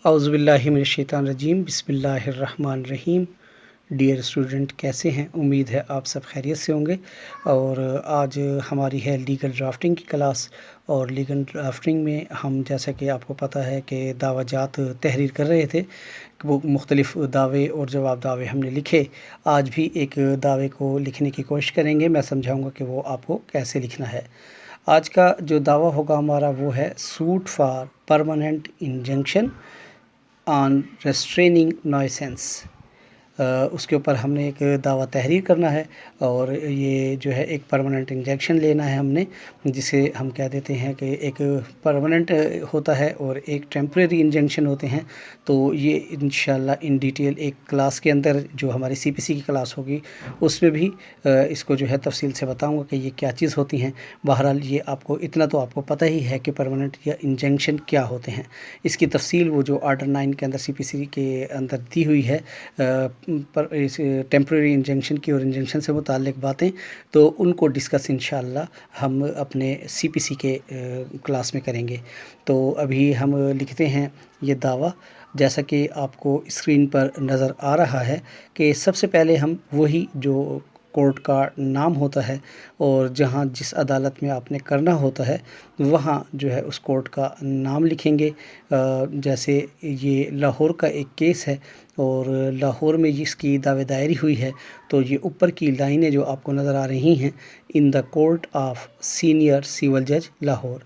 اعوذ باللہ من الشیطان الرجیم، بسم اللہ الرحمن الرحیم۔ ڈیئر اسٹوڈنٹ، کیسے ہیں؟ امید ہے آپ سب خیریت سے ہوں گے۔ اور آج ہماری ہے لیگل ڈرافٹنگ کی کلاس، اور لیگل ڈرافٹنگ میں ہم، جیسا کہ آپ کو پتہ ہے کہ دعویٰ جات تحریر کر رہے تھے، وہ مختلف دعوے اور جواب دعوے ہم نے لکھے۔ آج بھی ایک دعوے کو لکھنے کی کوشش کریں گے، میں سمجھاؤں گا کہ وہ آپ کو کیسے لکھنا ہے۔ آج کا جو دعویٰ ہوگا ہمارا وہ ہے suit for permanent injunction on restraining nuisance. اس کے اوپر ہم نے ایک دعویٰ تحریر کرنا ہے، اور یہ جو ہے ایک پرماننٹ انجیکشن لینا ہے ہم نے، جسے ہم کہہ دیتے ہیں کہ ایک پرماننٹ ہوتا ہے اور ایک ٹیمپریری انجیکشن ہوتے ہیں۔ تو یہ انشاءاللہ ان ڈیٹیل ایک کلاس کے اندر، جو ہماری سی پی سی کی کلاس ہوگی، اس میں بھی اس کو جو ہے تفصیل سے بتاؤں گا کہ یہ کیا چیز ہوتی ہیں۔ بہرحال یہ آپ کو اتنا تو آپ کو پتہ ہی ہے کہ پرماننٹ یا انجنکشن کیا ہوتے ہیں۔ اس کی تفصیل وہ جو آرڈر 9 کے اندر سی پی سی کے اندر دی ہوئی ہے، ٹیمپریری انجنکشن کی اور انجنکشن سے متعلق باتیں، تو ان کو ڈسکس انشاءاللہ ہم اپنے سی پی سی کے کلاس میں کریں گے۔ تو ابھی ہم لکھتے ہیں یہ دعویٰ، جیسا کہ آپ کو اسکرین پر نظر آ رہا ہے کہ سب سے پہلے ہم وہی جو کورٹ کا نام ہوتا ہے اور جہاں جس عدالت میں آپ نے کرنا ہوتا ہے، وہاں جو ہے اس کورٹ کا نام لکھیں گے۔ جیسے یہ لاہور کا ایک کیس ہے، اور لاہور میں جس کی دعوے دائری ہوئی ہے، تو یہ اوپر کی لائنیں جو آپ کو نظر آ رہی ہیں، in the court of senior civil جج لاہور۔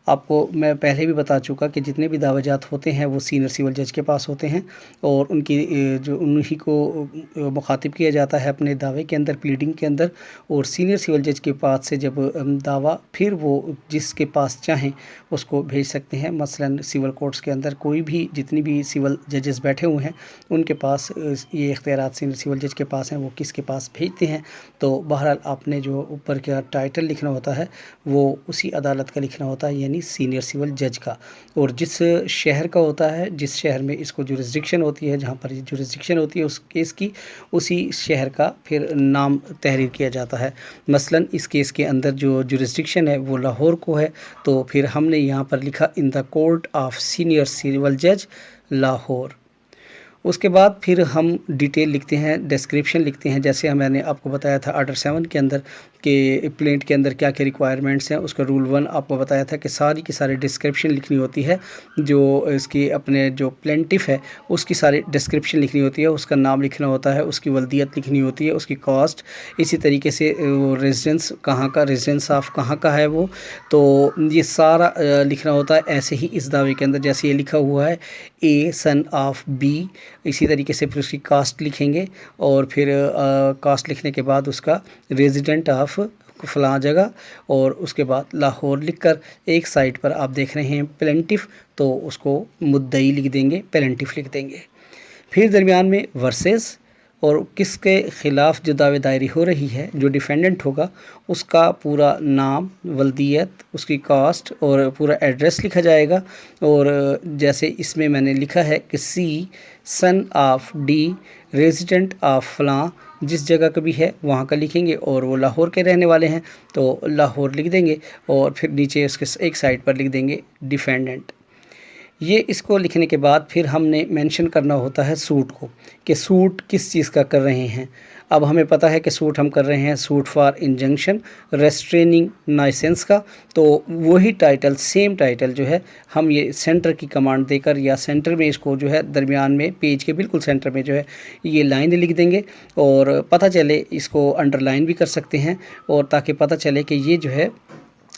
آپ کو میں پہلے بھی بتا چکا کہ جتنے بھی دعویٰ جات ہوتے ہیں وہ سینئر سول جج کے پاس ہوتے ہیں، اور ان کی جو انہی کو مخاطب کیا جاتا ہے اپنے دعوے کے اندر، پلیڈنگ کے اندر۔ اور سینئر سول جج کے پاس سے جب دعویٰ، پھر وہ جس کے پاس چاہیں اس کو بھیج سکتے ہیں۔ مثلا سول کورٹس کے اندر کوئی بھی، جتنی بھی سول ججز بیٹھے ہوئے ہیں، ان کے پاس یہ اختیارات سینئر سول جج کے پاس ہیں، وہ کس کے پاس بھیجتے ہیں۔ تو بہرحال آپ نے جو اوپر کا ٹائٹل لکھنا ہوتا ہے وہ اسی عدالت کا لکھنا ہوتا ہے، یعنی سینئر سول جج کا، اور جس شہر کا ہوتا ہے، جس شہر میں اس کو جورسڈکشن ہوتی ہے، جہاں پر یہ جورسڈکشن ہوتی ہے اس کیس کی، اسی شہر کا پھر نام تحریر کیا جاتا ہے۔ مثلا اس کیس کے اندر جو جورسڈکشن ہے وہ لاہور کو ہے، تو پھر ہم نے یہاں پر لکھا in the court of senior civil جج لاہور۔ اس کے بعد پھر ہم ڈیٹیل لکھتے ہیں، ڈسکرپشن لکھتے ہیں، جیسے میں نے آپ کو بتایا تھا آرڈر 7 کے اندر کہ پلینٹ کے اندر کیا کیا ریکوائرمنٹس ہیں۔ اس کا رول 1 آپ کو بتایا تھا کہ ساری کی ساری ڈسکرپشن لکھنی ہوتی ہے، جو اس کی اپنے جو پلینٹف ہے اس کی ساری ڈسکرپشن لکھنی ہوتی ہے، اس کا نام لکھنا ہوتا ہے، اس کی ولدیت لکھنی ہوتی ہے، اس کی کاسٹ، اسی طریقے سے وہ ریزیڈنس کہاں کا، ریزیڈنس آف کہاں کا ہے وہ، تو یہ سارا لکھنا ہوتا ہے۔ ایسے ہی اس دعوے کے اندر جیسے یہ لکھا ہوا ہے اے سن آف بی، اسی طریقے سے پھر اس کی کاسٹ لکھیں گے، اور پھر کاسٹ لکھنے کے بعد اس کا ریزیڈنٹ آف فلاں جگہ، اور اس کے بعد لاہور لکھ کر ایک سائٹ پر آپ دیکھ رہے ہیں پلینٹف، تو اس کو مدعی لکھ دیں گے، پلینٹف لکھ دیں گے۔ پھر درمیان میں ورسز، اور کس کے خلاف جو دعوے دائری ہو رہی ہے، جو ڈیفینڈنٹ ہوگا، اس کا پورا نام، ولدیت، اس کی کاسٹ اور پورا ایڈریس لکھا جائے گا۔ اور جیسے اس میں نے لکھا ہے کہ سی سن آف ڈی ریزیڈنٹ آف فلاں، جس جگہ کا بھی ہے وہاں کا لکھیں گے، اور وہ لاہور کے رہنے والے ہیں تو لاہور لکھ دیں گے، اور پھر نیچے اس کے ایک سائڈ پر لکھ دیں گے ڈیفینڈنٹ۔ یہ اس کو لکھنے کے بعد پھر ہم نے مینشن کرنا ہوتا ہے سوٹ کو، کہ سوٹ کس چیز کا کر رہے ہیں۔ اب ہمیں پتہ ہے کہ سوٹ ہم کر رہے ہیں سوٹ فار انجنکشن ریسٹریننگ نائسنس کا، تو وہی ٹائٹل، سیم ٹائٹل جو ہے، ہم یہ سینٹر کی کمانڈ دے کر، یا سینٹر میں اس کو جو ہے درمیان میں پیج کے بالکل سینٹر میں جو ہے یہ لائن لکھ دیں گے، اور پتہ چلے، اس کو انڈر لائن بھی کر سکتے ہیں، اور تاکہ پتہ چلے کہ یہ جو ہے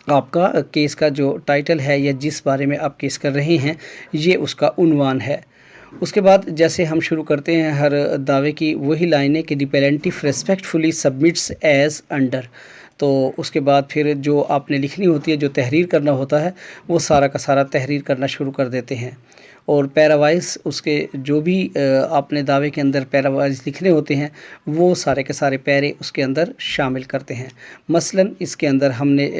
آپ کا کیس کا جو ٹائٹل ہے، یا جس بارے میں آپ کیس کر رہے ہیں، یہ اس کا عنوان ہے۔ اس کے بعد جیسے ہم شروع کرتے ہیں ہر دعوے کی، وہی لائنیں کہ the plaintiff respectfully submits as under, تو اس کے بعد پھر جو آپ نے لکھنی ہوتی ہے، جو تحریر کرنا ہوتا ہے، وہ سارا کا سارا تحریر کرنا شروع کر دیتے ہیں، اور پیراوائز اس کے جو بھی آپ نے دعوے کے اندر پیراوائز لکھنے ہوتے ہیں، وہ سارے کے سارے پیرے اس کے اندر شامل کرتے ہیں۔ مثلا اس کے اندر ہم نے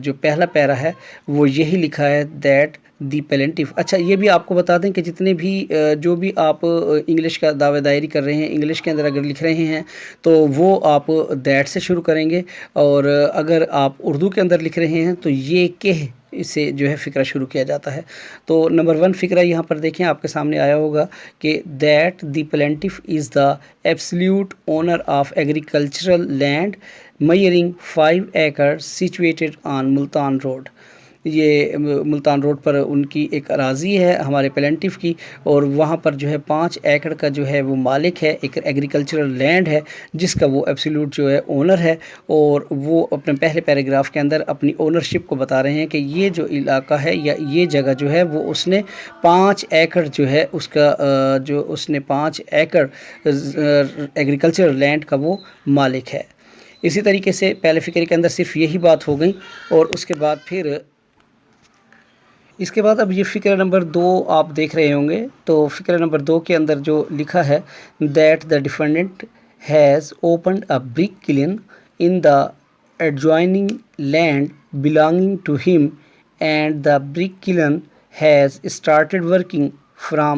جو پہلا پیرا ہے وہ یہی لکھا ہے دیٹ دی پلینٹف۔ اچھا، یہ بھی آپ کو بتا دیں کہ جتنے بھی جو بھی آپ انگلش کا دعوے دائری کر رہے ہیں، انگلش کے اندر اگر لکھ رہے ہیں تو وہ آپ دیٹ سے شروع کریں گے، اور اگر آپ اردو کے اندر لکھ رہے ہیں تو یہ کہ اسے جو ہے فقرہ شروع کیا جاتا ہے۔ تو نمبر 1 فقرہ یہاں پر دیکھیں آپ کے سامنے آیا ہوگا کہ that the plaintiff is the absolute owner of agricultural land measuring 5 acre situated on Multan Road. یہ ملتان روڈ پر ان کی ایک اراضی ہے ہمارے پلینٹف کی، اور وہاں پر جو ہے 5 ایکڑ کا جو ہے وہ مالک ہے، ایک ایگریکلچرل لینڈ ہے جس کا وہ ایبسلیوٹ جو ہے اونر ہے، اور وہ اپنے پہلے پیراگراف کے اندر اپنی اونرشپ کو بتا رہے ہیں کہ یہ جو علاقہ ہے یا یہ جگہ جو ہے وہ اس نے 5 ایکڑ جو ہے اس کا جو اس نے 5 ایکڑ ایگریکلچرل لینڈ کا وہ مالک ہے۔ اسی طریقے سے پہلے فقرے کے اندر صرف یہی بات ہو گئی، اور اس کے بعد اب یہ فقرہ نمبر 2 آپ دیکھ رہے ہوں گے۔ تو فقرہ نمبر 2 کے اندر جو لکھا ہے that the defendant has opened a brick kiln in the adjoining land belonging to him and the brick kiln has started working from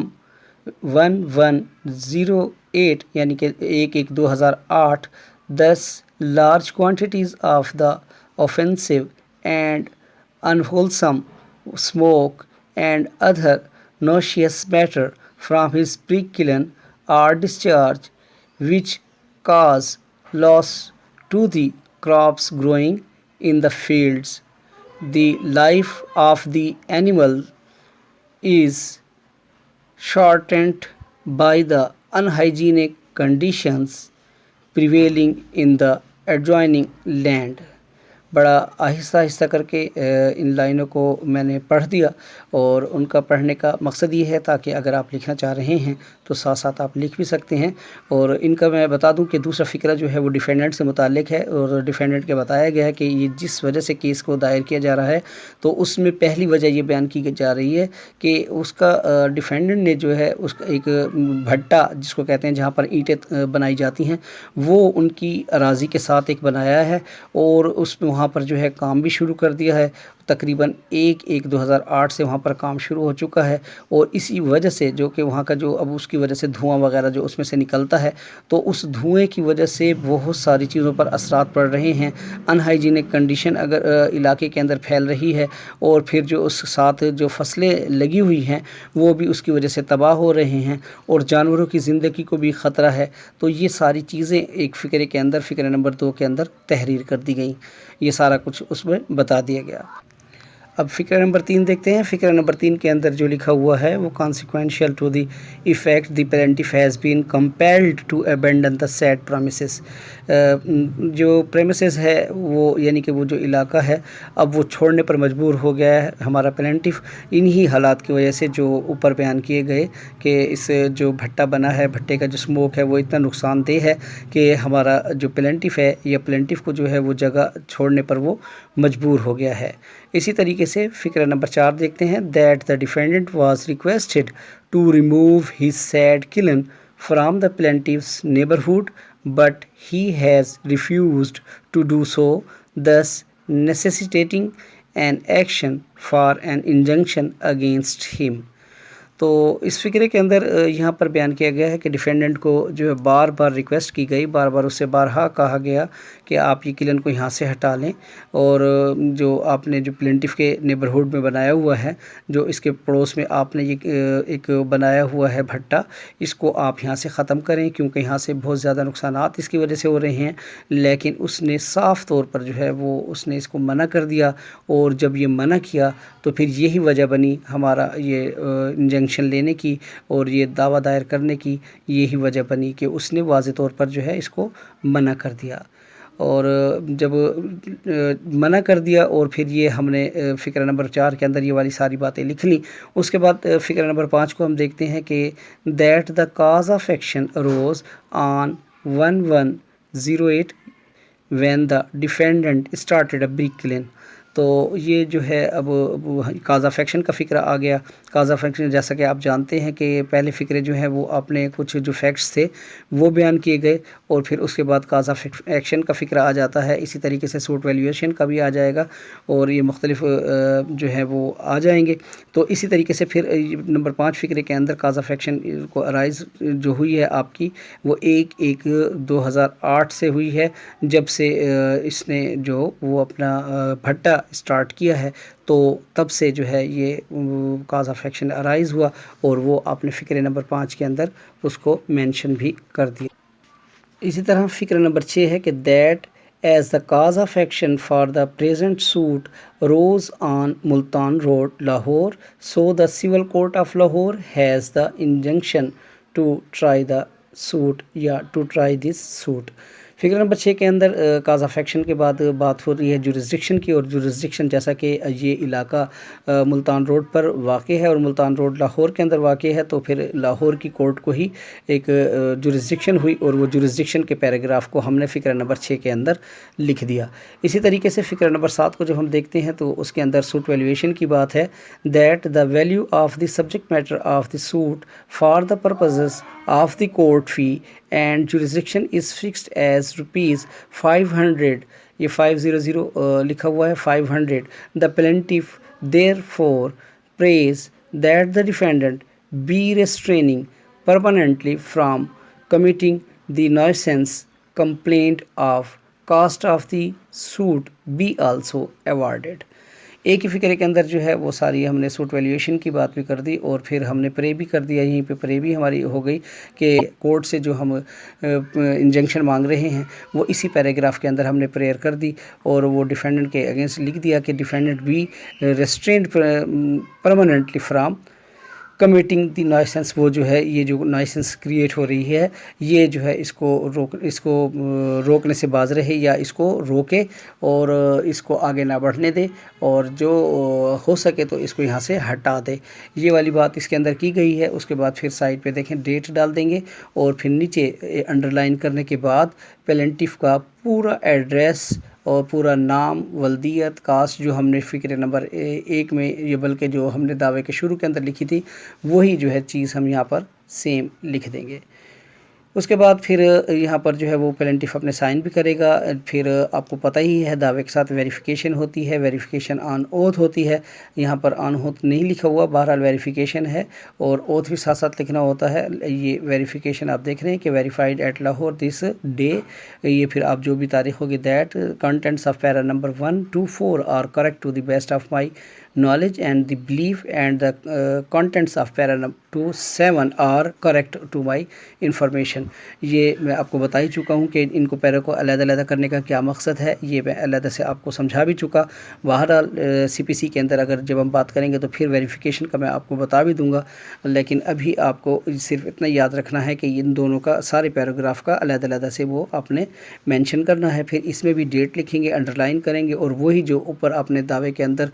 1108 یعنی کہ 1/1/2008 thus large quantities of the offensive and unwholesome smoke and other noxious matter from his brick kiln are discharged, which cause loss to the crops growing in the fields. The life of the animal is shortened by the unhygienic conditions prevailing in the adjoining land. بڑا آہستہ آہستہ کر کے ان لائنوں کو میں نے پڑھ دیا، اور ان کا پڑھنے کا مقصد یہ ہے تاکہ اگر آپ لکھنا چاہ رہے ہیں تو ساتھ ساتھ آپ لکھ بھی سکتے ہیں۔ اور ان کا میں بتا دوں کہ دوسرا فقرہ جو ہے وہ ڈیفینڈنٹ سے متعلق ہے، اور ڈیفینڈنٹ کے بتایا گیا ہے کہ یہ جس وجہ سے کیس کو دائر کیا جا رہا ہے تو اس میں پہلی وجہ یہ بیان کی جا رہی ہے کہ اس کا ڈیفینڈنٹ نے جو ہے اس کا ایک بھٹا جس کو کہتے ہیں جہاں پر اینٹیں بنائی جاتی ہیں وہ ان کی اراضی کے ساتھ ایک بنایا ہے، اور اس میں وہاں پر جو ہے کام بھی شروع کر دیا ہے۔ تقریباً 1/1/2008 سے وہاں پر کام شروع ہو چکا ہے، اور اسی وجہ سے جو کہ وہاں کا جو اب اس کی وجہ سے دھواں وغیرہ جو اس میں سے نکلتا ہے، تو اس دھوئیں کی وجہ سے بہت ساری چیزوں پر اثرات پڑ رہے ہیں۔ ان ہائیجینک کنڈیشن اگر علاقے کے اندر پھیل رہی ہے، اور پھر جو اس ساتھ جو فصلیں لگی ہوئی ہیں وہ بھی اس کی وجہ سے تباہ ہو رہے ہیں، اور جانوروں کی زندگی کو بھی خطرہ ہے۔ تو یہ ساری چیزیں ایک فقرے کے اندر فقرہ نمبر 2 کے اندر تحریر کر دی گئیں، یہ سارا کچھ اس میں بتا دیا گیا۔ اب فقرہ نمبر 3 دیکھتے ہیں۔ فقرہ نمبر 3 کے اندر جو لکھا ہوا ہے وہ consequential to the effect the plaintiff has been compelled to abandon the said premises. جو premises ہے وہ یعنی کہ وہ جو علاقہ ہے اب وہ چھوڑنے پر مجبور ہو گیا ہے ہمارا پلینٹف، انہی حالات کی وجہ سے جو اوپر بیان کیے گئے کہ اس جو بھٹا بنا ہے، بھٹے کا جو سموک ہے وہ اتنا نقصان دہ ہے کہ ہمارا جو پلینٹف ہے یا پلینٹف کو جو ہے وہ جگہ چھوڑنے پر وہ مجبور ہو گیا ہے۔ اسی طریقے سے فقرہ نمبر 4 دیکھتے ہیں۔ That the defendant was requested to remove his said kiln from the plaintiff's neighbourhood but he has refused to do so thus necessitating an action for an injunction against him. تو اس فقرے کے اندر یہاں پر بیان کیا گیا ہے کہ ڈیفینڈنٹ کو جو ہے بار بار ریکویسٹ کی گئی، بار بار اس سے بارہا کہا گیا کہ آپ یہ کلن کو یہاں سے ہٹا لیں، اور جو آپ نے جو پلینٹف کے نیبرہڈ میں بنایا ہوا ہے، جو اس کے پڑوس میں آپ نے یہ ایک بنایا ہوا ہے بھٹا، اس کو آپ یہاں سے ختم کریں کیونکہ یہاں سے بہت زیادہ نقصانات اس کی وجہ سے ہو رہے ہیں۔ لیکن اس نے صاف طور پر جو ہے وہ اس نے اس کو منع کر دیا، اور جب یہ منع کیا تو پھر یہی وجہ بنی ہمارا یہ انجنکشن لینے کی اور یہ دعویٰ دائر کرنے کی، یہی وجہ بنی کہ اس نے واضح طور پر جو ہے اس کو منع کر دیا۔ اور جب منع کر دیا اور پھر یہ ہم نے فقرہ نمبر 4 کے اندر یہ والی ساری باتیں لکھ لیں، اس کے بعد فقرہ نمبر 5 کو ہم دیکھتے ہیں کہ that the cause of action اروز on 1108 when the defendant started a brick kiln. تو یہ جو ہے اب کاز آف ایکشن کا فقرہ آ گیا۔ کاز آف ایکشن جیسا کہ آپ جانتے ہیں کہ پہلے فقرے جو ہیں وہ آپ نے کچھ جو فیکٹس تھے وہ بیان کیے گئے، اور پھر اس کے بعد کاز آف ایکشن کا فقرہ آ جاتا ہے۔ اسی طریقے سے سوٹ ویلیویشن کا بھی آ جائے گا، اور یہ مختلف جو ہے وہ آ جائیں گے۔ تو اسی طریقے سے پھر نمبر 5 فقرے کے اندر کاز آف ایکشن کو ارائز جو ہوئی ہے آپ کی وہ 1/1/2008 سے ہوئی ہے، جب سے اس نے جو وہ اپنا بھٹا اسٹارٹ کیا ہے۔ تو تب سے جو ہے یہ کاز آف ایکشن ارائز ہوا اور وہ آپ نے فقرے نمبر 5 کے اندر اس کو مینشن بھی کر دیا۔ اسی طرح فقرہ نمبر 6 ہے کہ that as the cause of action for the present suit rose on Multan road Lahore so the civil court of Lahore has the injunction to try the suit یا ٹو ٹرائی دس سوٹ۔ فقرہ number 6 کے اندر cause of action کے بعد بات ہو رہی ہے jurisdiction کی، اور جورسڈکشن جیسا کہ یہ علاقہ ملتان روڈ پر واقع ہے اور ملتان روڈ لاہور کے اندر واقع ہے، تو پھر لاہور کی کورٹ کو ہی ایک جورسڈکشن ہوئی اور وہ جورسڈکشن کے پیراگراف کو ہم نے فقرہ نمبر 6 کے اندر لکھ دیا۔ اسی طریقے سے فقرہ نمبر 7 کو جب ہم دیکھتے ہیں تو اس کے اندر سوٹ ویلیویشن کی بات ہے، that the value of the subject matter of the suit for the purposes of the court fee and jurisdiction is fixed as ₹500، یہ 500 لکھا ہوا ہے 500۔ The plaintiff therefore prays that the defendant be restraining permanently from committing the nuisance complaint of cost of the suit be also awarded۔ ایک ہی فقرے کے اندر جو ہے وہ ساری ہم نے سوٹ ویلیویشن کی بات بھی کر دی اور پھر ہم نے پرے بھی کر دیا، یہیں پہ پرے بھی ہماری ہو گئی کہ کورٹ سے جو ہم انجنکشن مانگ رہے ہیں وہ اسی پیراگراف کے اندر ہم نے پریئر کر دی اور وہ ڈیفینڈنٹ کے اگینسٹ لکھ دیا کہ defendant be restrained permanently from committing the nuisance, وہ جو ہے یہ جو نائسنس کریٹ ہو رہی ہے یہ جو ہے اس کو روکنے سے باز رہے یا اس کو روکے اور اس کو آگے نہ بڑھنے دے اور جو ہو سکے تو اس کو یہاں سے ہٹا دے، یہ والی بات اس کے اندر کی گئی ہے۔ اس کے بعد پھر سائڈ پہ دیکھیں ڈیٹ ڈال دیں گے اور پھر نیچے انڈر لائن کرنے کے بعد پلینٹیف کا پورا ایڈریس اور پورا نام، ولدیت، کاسٹ جو ہم نے فقرے نمبر 1 میں یہ بلکہ جو ہم نے دعوے کے شروع کے اندر لکھی تھی وہی جو ہے چیز ہم یہاں پر سیم لکھ دیں گے۔ اس کے بعد پھر یہاں پر جو ہے وہ پلینٹیف اپنے سائن بھی کرے گا۔ پھر آپ کو پتہ ہی ہے دعوے کے ساتھ ویریفیکیشن ہوتی ہے، ویریفیکیشن آن اوتھ ہوتی ہے، یہاں پر آن اوتھ نہیں لکھا ہوا، بہرحال ویریفیکیشن ہے اور اوتھ بھی ساتھ ساتھ لکھنا ہوتا ہے۔ یہ ویریفیکیشن آپ دیکھ رہے ہیں کہ verified at Lahore this day, یہ پھر آپ جو بھی تاریخ ہوگی that contents of para number 1 to 4 are correct to the best of my knowledge and the belief and the contents of para 2-7 are correct to my information۔ یہ میں آپ کو بتا ہی چکا ہوں کہ ان کو پیرا کو علیحدہ علیحدہ کرنے کا کیا مقصد ہے، یہ میں علیحدہ سے آپ کو سمجھا بھی چکا۔ بہرحال سی پی سی کے اندر اگر جب ہم بات کریں گے تو پھر ویریفیکیشن کا میں آپ کو بتا بھی دوں گا، لیکن ابھی آپ کو صرف اتنا یاد رکھنا ہے کہ ان دونوں کا سارے پیراگراف کا علیحدہ علیحدہ سے وہ آپ نے مینشن کرنا ہے۔ پھر اس میں بھی ڈیٹ لکھیں گے، انڈر لائن کریں گے اور وہی جو اوپر آپ نے دعوے کے اندر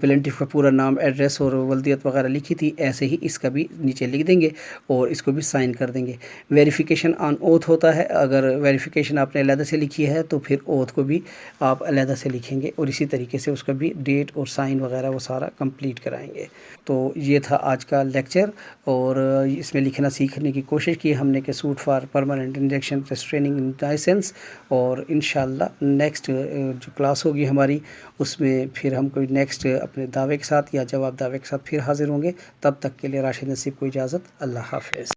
پلینٹیف کا پورا نام، ایڈریس اور ولدیت وغیرہ لکھی تھی ایسے ہی اس کا بھی نیچے لکھ دیں گے اور اس کو بھی سائن کر دیں گے۔ ویریفیکیشن آن اوتھ ہوتا ہے، اگر ویریفیکیشن آپ نے علیحدہ سے لکھی ہے تو پھر اوتھ کو بھی آپ علیحدہ سے لکھیں گے اور اسی طریقے سے اس کا بھی ڈیٹ اور سائن وغیرہ وہ سارا کمپلیٹ کرائیں گے۔ تو یہ تھا آج کا لیکچر اور اس میں لکھنا سیکھنے کی کوشش کی ہم نے کہ suit for permanent injunction restraining license, اور انشاءاللہ نیکسٹ جو کلاس ہوگی ہماری اس میں پھر ہم کوئی نیکسٹ اپنے دعوے کے ساتھ یا جواب دعوے کے ساتھ پھر حاضر ہوں گے۔ تب تک کے لیے راشد نصیب کو اجازت، اللہ حافظ۔